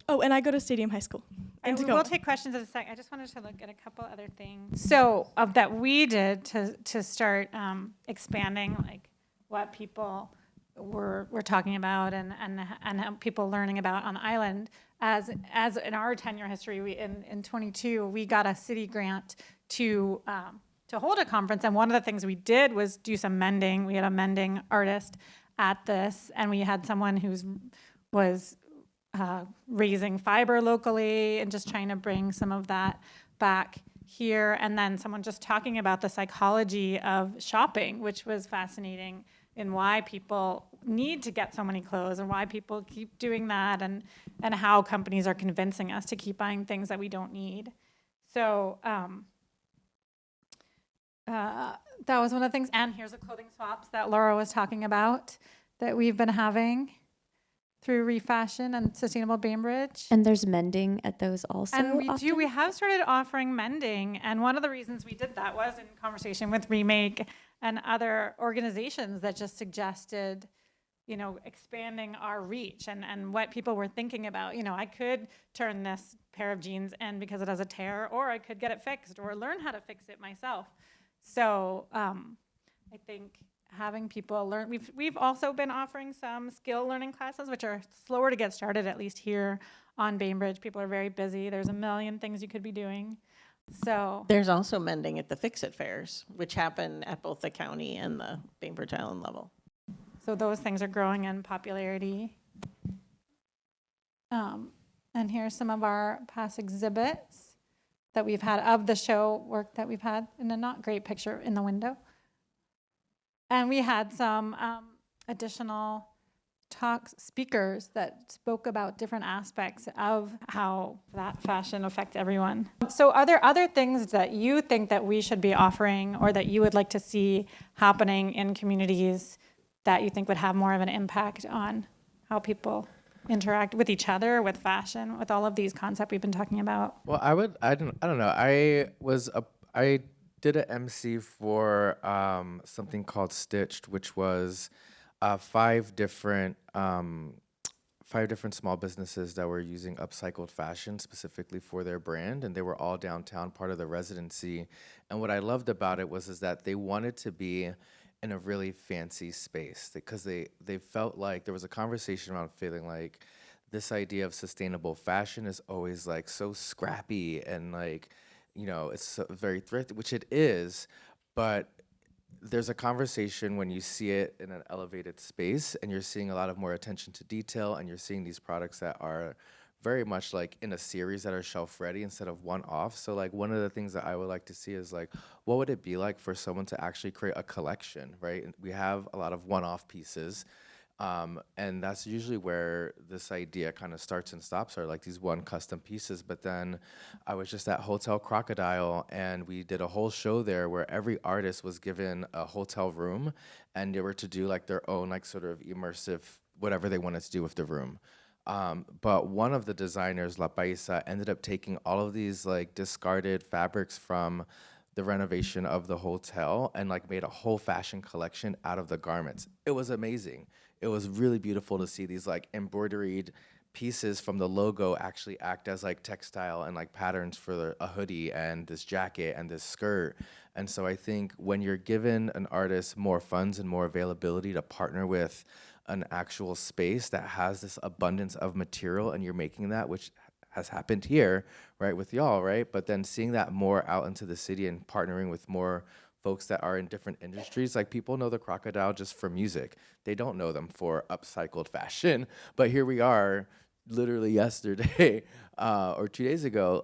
Oh, and I go to Stadium High School in And we Tacoma. will take questions in a sec. I just wanted to look at a couple other things. So that we did to start expanding like what people were talking about and how people learning about on the island. As in our 10-year history, in 22 we got a city grant to hold a conference, and one of the things we did was do some mending. We had a mending artist at this, and we had someone was raising fiber locally and just trying to bring some of that back here, and then someone just talking about the psychology of shopping, which was fascinating, and why people need to get so many clothes and why people keep doing that, and how companies are convincing us to keep buying things that we don't need. So that was one of the things. And here's the clothing swaps that Laura was talking about that we've been having through ReFashion and Sustainable Bainbridge. And there's mending at those also. And we often? we have started offering mending. And one of the reasons we did that was in conversation with Remake and other organizations that just suggested, expanding our reach and what people were thinking about. I could turn this pair of jeans in because it has a tear, or I could get it fixed or learn how to fix it myself. So I think having people learn, we've also been offering some skill learning classes, which are slower to get started, at least here on Bainbridge. People are very busy. There's a million things you could be doing. So There's also mending at the Fix-It fairs, which happen at both the county and the Bainbridge Island level. So those things are growing in popularity. And here's some of our past exhibits that we've had of the show work that we've had, in a not great picture in the window. And we had some additional speakers that spoke about different aspects of how that fashion affects everyone. So are there other things that you think that we should be offering, or that you would like to see happening in communities that you think would have more of an impact on how people interact with each other, with fashion, with all of these concepts we've been talking about? Well, I don't know. I did an MC for something called Stitched, which was five different small businesses that were using upcycled fashion specifically for their brand, and they were all downtown, part of the residency. And what I loved about it is that they wanted to be in a really fancy space, because they felt like there was a conversation around feeling like this idea of sustainable fashion is always like so scrappy and like, it's so very thrifty, which it is, but there's a conversation when you see it in an elevated space and you're seeing a lot of more attention to detail, and you're seeing these products that are very much like in a series that are shelf ready instead of one off. So like one of the things that I would like to see is like, what would it be like for someone to actually create a collection, right? And we have a lot of one-off pieces, and that's usually where this idea kind of starts and stops, are like these one custom pieces. But then I was just at Hotel Crocodile, and we did a whole show there where every artist was given a hotel room, and they were to do like their own like sort of immersive whatever they wanted to do with the room. But one of the designers, La Paisa, ended up taking all of these like discarded fabrics from the renovation of the hotel and like made a whole fashion collection out of the garments. It was amazing. It was really beautiful to see these like embroidered pieces from the logo actually act as like textile and like patterns for a hoodie and this jacket and this skirt. And so I think when you're given an artist more funds and more availability to partner with an actual space that has this abundance of material and you're making that, which has happened here, right, with y'all, right? But then seeing that more out into the city and partnering with more folks that are in different industries. Like people know the Crocodile just for music. They don't know them for upcycled fashion. But here we are literally yesterday or 2 days ago.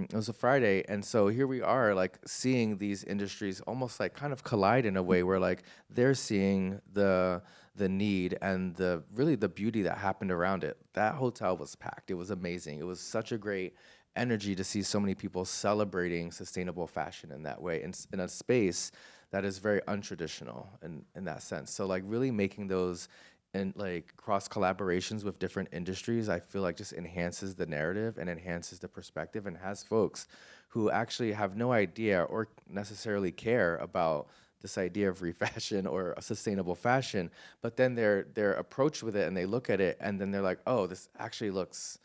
It was a Friday. And so here we are like seeing these industries almost like kind of collide in a way where like they're seeing the need and the really the beauty that happened around it. That hotel was packed. It was amazing. It was such a great energy to see so many people celebrating sustainable fashion in that way, in a space that is very untraditional in that sense. So like really making those and like cross collaborations with different industries, I feel like just enhances the narrative and enhances the perspective and has folks who actually have no idea or necessarily care about this idea of refashion or a sustainable fashion, but then they're approached with it and they look at it and then they're like, oh, this actually looks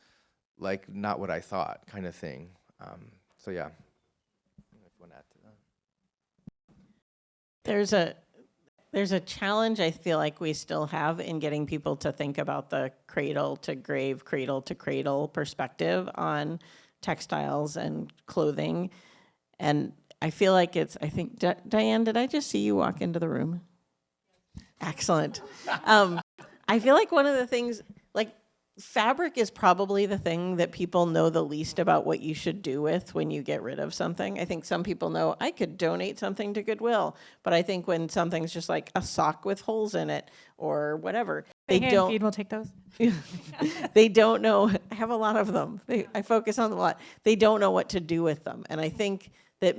like not what I thought, kind of thing. So yeah, if you want to add to that. There's a challenge I feel like we still have in getting people to think about the cradle to grave, cradle to cradle perspective on textiles and clothing. And I feel like I think, Diane, did I just see you walk into the room? Excellent. I feel like one of the things, like fabric is probably the thing that people know the least about what you should do with when you get rid of something. I think some people know I could donate something to Goodwill, but I think when something's just like a sock with holes in it or whatever, they don't. Feed will take those. They don't know. I have a lot of them. I focus on them a lot. They don't know what to do with them, and I think that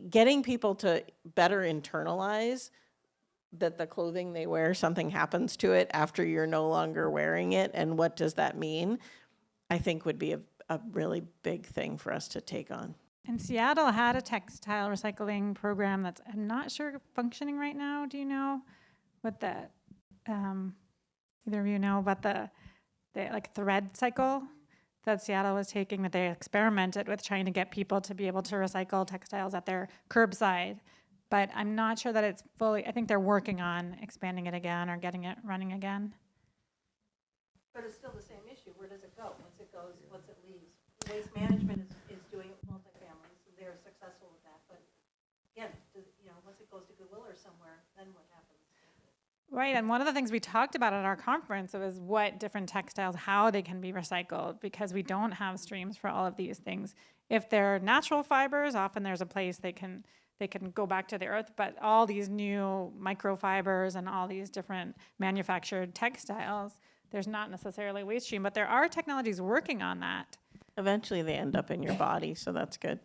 getting people to better internalize that the clothing they wear, something happens to it after you're no longer wearing it, and what does that mean, I think would be a really big thing for us to take on. And Seattle had a textile recycling program that's, I'm not sure, functioning right now. Do you know what the, either of you know about the like thread cycle that Seattle was taking, that they experimented with trying to get people to be able to recycle textiles at their curbside. But I'm not sure that it's fully, I think they're working on expanding it again or getting it running again. But it's still the same issue. Where does it go? Once it goes, once it leaves? Waste management is doing it with multifamilies. So they're successful with that. But again, once it goes to Goodwill or somewhere, then what happens? Right, and one of the things we talked about at our conference was what different textiles, how they can be recycled, because we don't have streams for all of these things. If they're natural fibers, often there's a place they can go back to the earth, but all these new microfibers and all these different manufactured textiles, there's not necessarily a waste stream, but there are technologies working on that. Eventually they end up in your body, so that's good.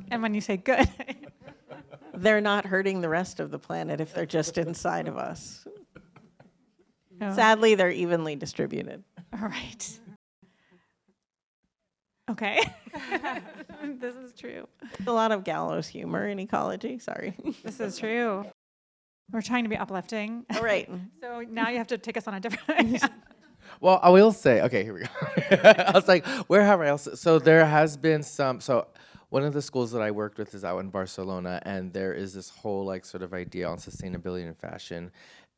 And when you say good, They're not hurting the rest of the planet if they're just inside of us. Oh. Sadly, they're evenly distributed. All right. Okay. This is true. A lot of gallows humor in ecology, sorry. This is true. We're trying to be uplifting. All right. So now you have to take us on a different. Well, I will say, okay, here we go. I was like, where have I else? So there has been so one of the schools that I worked with is out in Barcelona, and there is this whole like sort of idea on sustainability and fashion,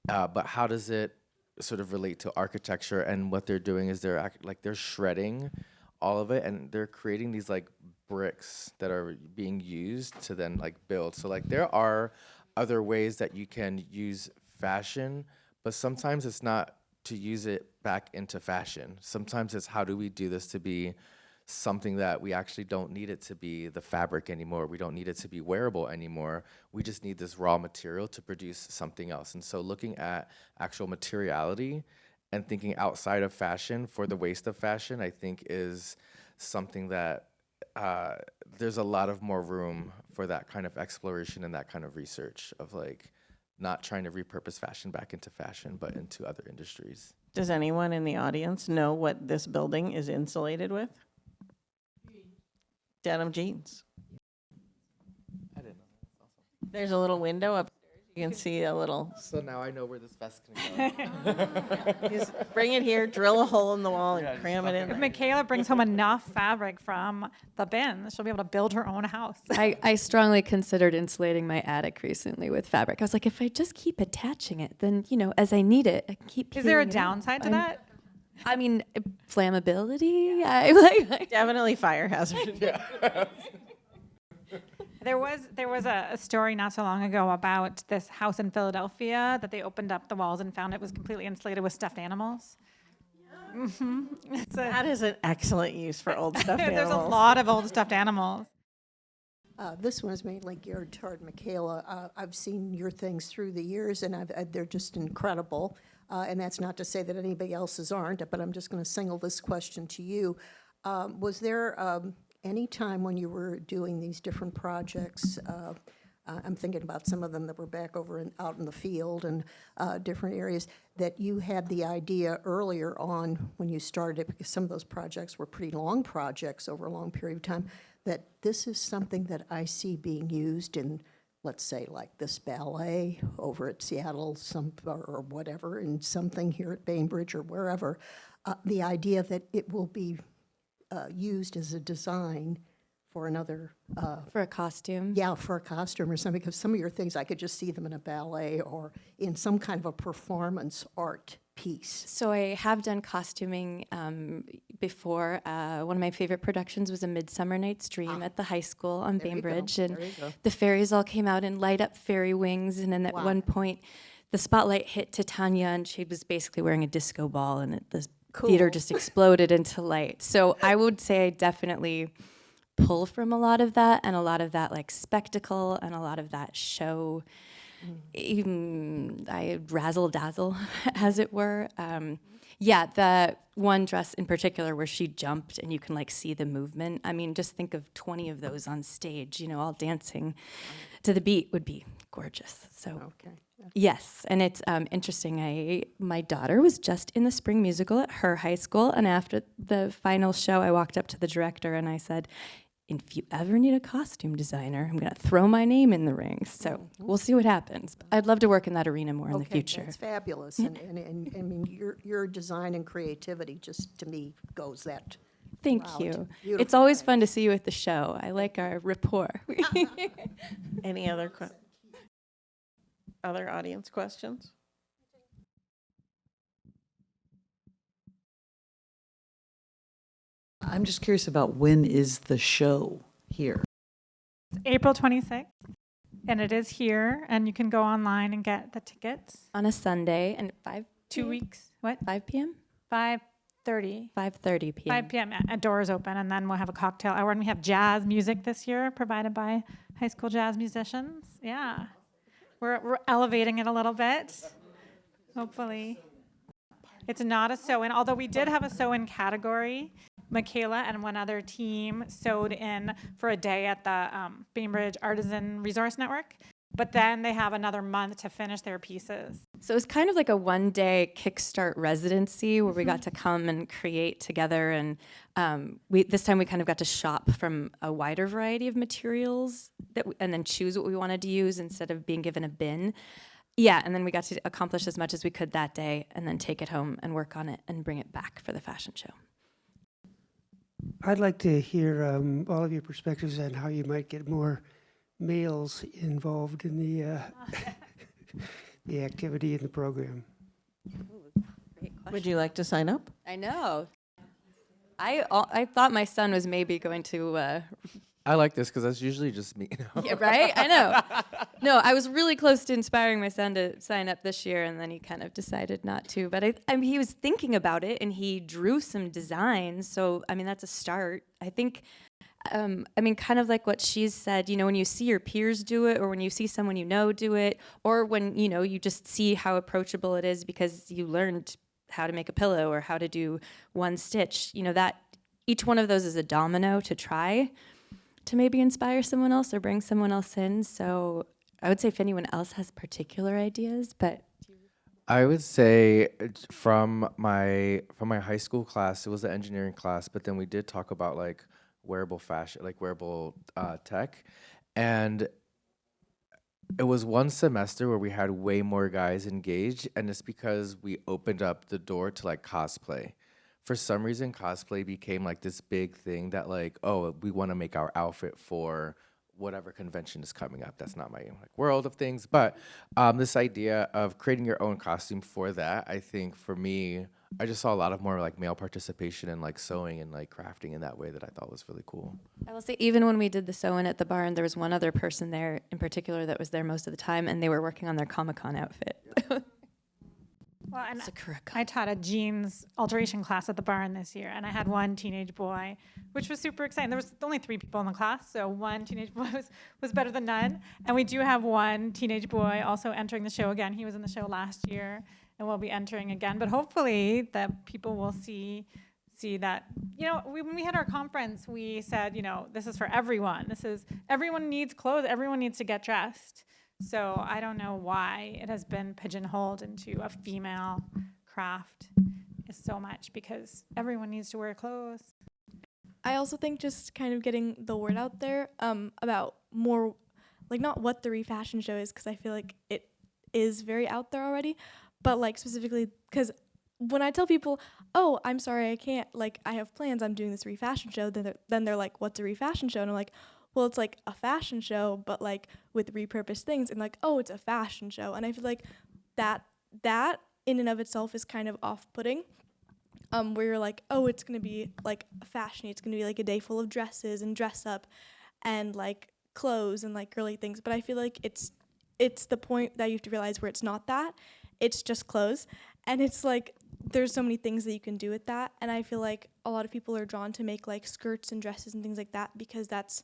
but how does it sort of relate to architecture? And what they're doing is they're shredding all of it, and they're creating these like bricks that are being used to then like build. So like there are other ways that you can use fashion, but sometimes it's not to use it back into fashion. Sometimes it's how do we do this to be something that we actually don't need it to be the fabric anymore. We don't need it to be wearable anymore. We just need this raw material to produce something else. And so looking at actual materiality and thinking outside of fashion for the waste of fashion, I think is something that there's a lot of more room for that kind of exploration and that kind of research of like not trying to repurpose fashion back into fashion, but into other industries. Does anyone in the audience know what this building is insulated with? Denim jeans. There's a little window upstairs. You can see a little. So now I know where this vest can go. Just bring it here, drill a hole in the wall, Yeah, and just cram it stuff in. If there. Michaela brings home enough fabric from the bin, she'll be able to build her own house. I strongly considered insulating my attic recently with fabric. I was like, if I just keep attaching it, then, as I need it, I can keep Is there a peeling it out. downside to I'm- that? I mean, flammability. I like. Definitely fire hazard. There was a story not so long ago about this house in Philadelphia that they opened up the walls and found it was completely insulated with stuffed animals. That is an excellent use for old stuffed animals. There's a lot of old stuffed animals. This one is mainly geared toward Michaela. I've seen your things through the years, and they're just incredible. And that's not to say that anybody else's aren't, but I'm just going to single this question to you. Was there any time when you were doing these different projects, I'm thinking about some of them that were back over out in the field and different areas, that you had the idea earlier on when you started, because some of those projects were pretty long projects over a long period of time, that this is something that I see being used in, let's say, like this ballet over at Seattle, or whatever, and something here at Bainbridge or wherever, the idea that it will be used as a design for another, For a costume. for a costume or something, because some of your things, I could just see them in a ballet or in some kind of a performance art piece. So I have done costuming before. One of my favorite productions was A Midsummer Night's Dream at the high school on There you go. Bainbridge, and There you go. the fairies all came out and light up fairy wings. And then at Wow. one point, the spotlight hit to Tanya, and she was basically wearing a disco ball, and the theater Cool. just exploded into light. So I would say I definitely pull from a lot of that, and a lot of that like spectacle, and a lot of that show. Even I razzle dazzle, as it were. The one dress in particular where she jumped and you can like see the movement. I mean, just think of 20 of those on stage, all dancing to the beat would be gorgeous. So Okay. yes, and it's interesting. My daughter was just in the spring musical at her high school, and after the final show, I walked up to the director and I said, if you ever need a costume designer, I'm going to throw my name in the ring. So we'll see what happens. I'd love to work in that arena more in the future. That's fabulous. And I mean, your design and creativity just, to me, goes that. Thank route. you. It's Beautiful. always fun to see you at the show. I like our rapport. Any other other audience questions? I'm just curious about when is the show here? It's April 26th, and it is here, and you can go online and get the tickets. On a Sunday and 2 weeks. What? 5 p.m. 5:30. 5:30 p.m. 5 p.m. Doors open, and then we'll have a cocktail hour, and we have jazz music this year provided by high school jazz musicians. Yeah, we're elevating it a little bit, hopefully. It's not a sew-in, although we did have a sew-in category. Michaela and one other team sewed in for a day at the Bainbridge Artisan Resource Network, but then they have another month to finish their pieces. So it was kind of like a one-day Kickstart residency where we got to come and create together, and this time we kind of got to shop from a wider variety of materials and then choose what we wanted to use instead of being given a bin. Yeah, and then we got to accomplish as much as we could that day and then take it home and work on it and bring it back for the fashion show. I'd like to hear all of your perspectives on how you might get more males involved in the the activity in the program. Would you like to sign up? I know. I thought my son was maybe going to I like this because that's usually just me. yeah, right? I know. No, I was really close to inspiring my son to sign up this year, and then he kind of decided not to. But I mean, he was thinking about it, and he drew some designs. So, I mean, that's a start. I think, I mean, kind of like what she's said, when you see your peers do it, or when you see someone do it, or when, you just see how approachable it is because you learned how to make a pillow or how to do one stitch, that each one of those is a domino to try to maybe inspire someone else or bring someone else in. So I would say if anyone else has particular ideas, but I would say from my high school class, it was the engineering class, but then we did talk about like wearable fashion, like wearable tech, and It was one semester where we had way more guys engaged, and it's because we opened up the door to like cosplay. For some reason, cosplay became like this big thing that like, oh, we want to make our outfit for whatever convention is coming up. That's not my like world of things, but this idea of creating your own costume for that, I think for me, I just saw a lot of more like male participation in like sewing and like crafting in that way that I thought was really cool. I will say, even when we did the sew-in at the barn, there was one other person there in particular that was there most of the time, and they were working on their Comic-Con outfit. Well, and Sakura I taught a jeans alteration class at the barn this year, and I had one teenage boy, which was super exciting. There was only 3 people in the class, so one teenage boy was better than none. And we do have one teenage boy also entering the show again. He was in the show last year and will be entering again. But hopefully that people will see that, when we had our conference, we said, this is for everyone. Everyone needs clothes. Everyone needs to get dressed. So I don't know why it has been pigeonholed into a female craft so much, because everyone needs to wear clothes. I also think just kind of getting the word out there about more, like not what the ReFashion Show is, because I feel like it is very out there already, but like specifically because when I tell people, oh, I'm sorry, I can't, like I have plans, I'm doing this ReFashion Show, then they're like, what's a ReFashion Show? And I'm like, well, it's like a fashion show, but like with repurposed things, and like, oh, it's a fashion show. And I feel like that in and of itself is kind of off-putting, where you're like, oh, it's going to be like fashion, it's going to be like a day full of dresses and dress up and like clothes and like girly things. But I feel like it's the point that you have to realize where it's not that, it's just clothes. And it's like, there's so many things that you can do with that. And I feel like a lot of people are drawn to make like skirts and dresses and things like that, because that's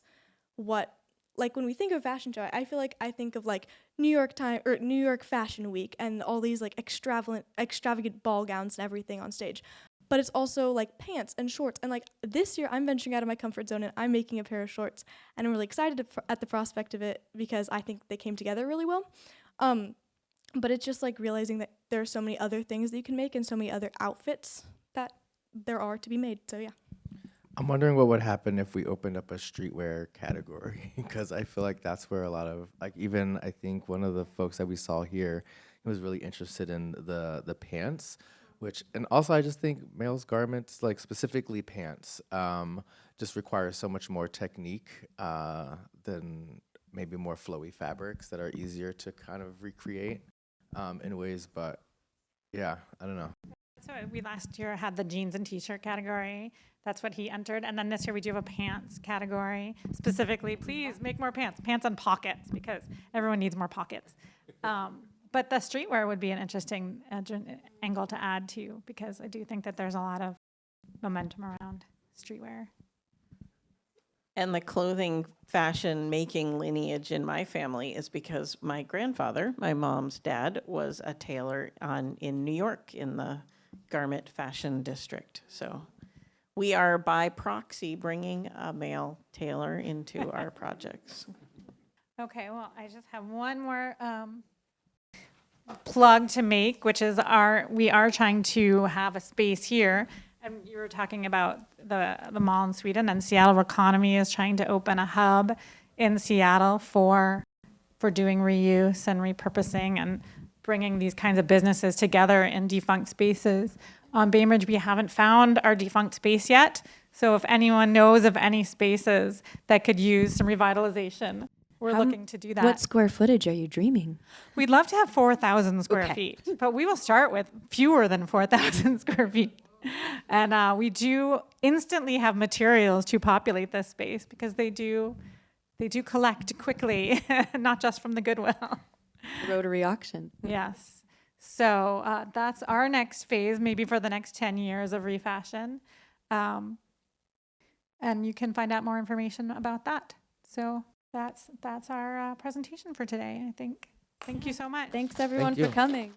what, like when we think of fashion show, I feel like I think of like New York Fashion Week and all these like extravagant ball gowns and everything on stage. But it's also like pants and shorts. And like this year I'm venturing out of my comfort zone and I'm making a pair of shorts, and I'm really excited at the prospect of it because I think they came together really well. But it's just like realizing that there are so many other things that you can make and so many other outfits that there are to be made. So yeah. I'm wondering what would happen if we opened up a streetwear category, because I feel like that's where a lot of, like even I think one of the folks that we saw here was really interested in the pants, and also I just think males' garments, like specifically pants, just require so much more technique than maybe more flowy fabrics that are easier to kind of recreate in ways, but yeah, I don't know. So we last year had the jeans and t-shirt category. That's what he entered. And then this year we do have a pants category. Specifically, please make more pants and pockets, because everyone needs more pockets. But the streetwear would be an interesting angle to add to, because I do think that there's a lot of momentum around streetwear. And the clothing fashion making lineage in my family is because my grandfather, my mom's dad, was a tailor in New York in the garment fashion district. So we are by proxy bringing a male tailor into our projects. Okay, well, I just have one more plug to make, which is we are trying to have a space here. And you were talking about the mall in Sweden, and Seattle Economy is trying to open a hub in Seattle for doing reuse and repurposing and bringing these kinds of businesses together in defunct spaces. On Bainbridge, we haven't found our defunct space yet. So if anyone knows of any spaces that could use some revitalization, we're looking to do that. What square footage are you dreaming? We'd love to have 4,000 square Okay. feet, but we will start with fewer than 4,000 square feet. And we do instantly have materials to populate this space, because they do collect quickly, not just from the Goodwill. Rotary auction. Yes. So that's our next phase, maybe for the next 10 years of ReFashion. And you can find out more information about that. So that's our presentation for today, I think. Thank you so much. Thanks everyone Thank for you. coming.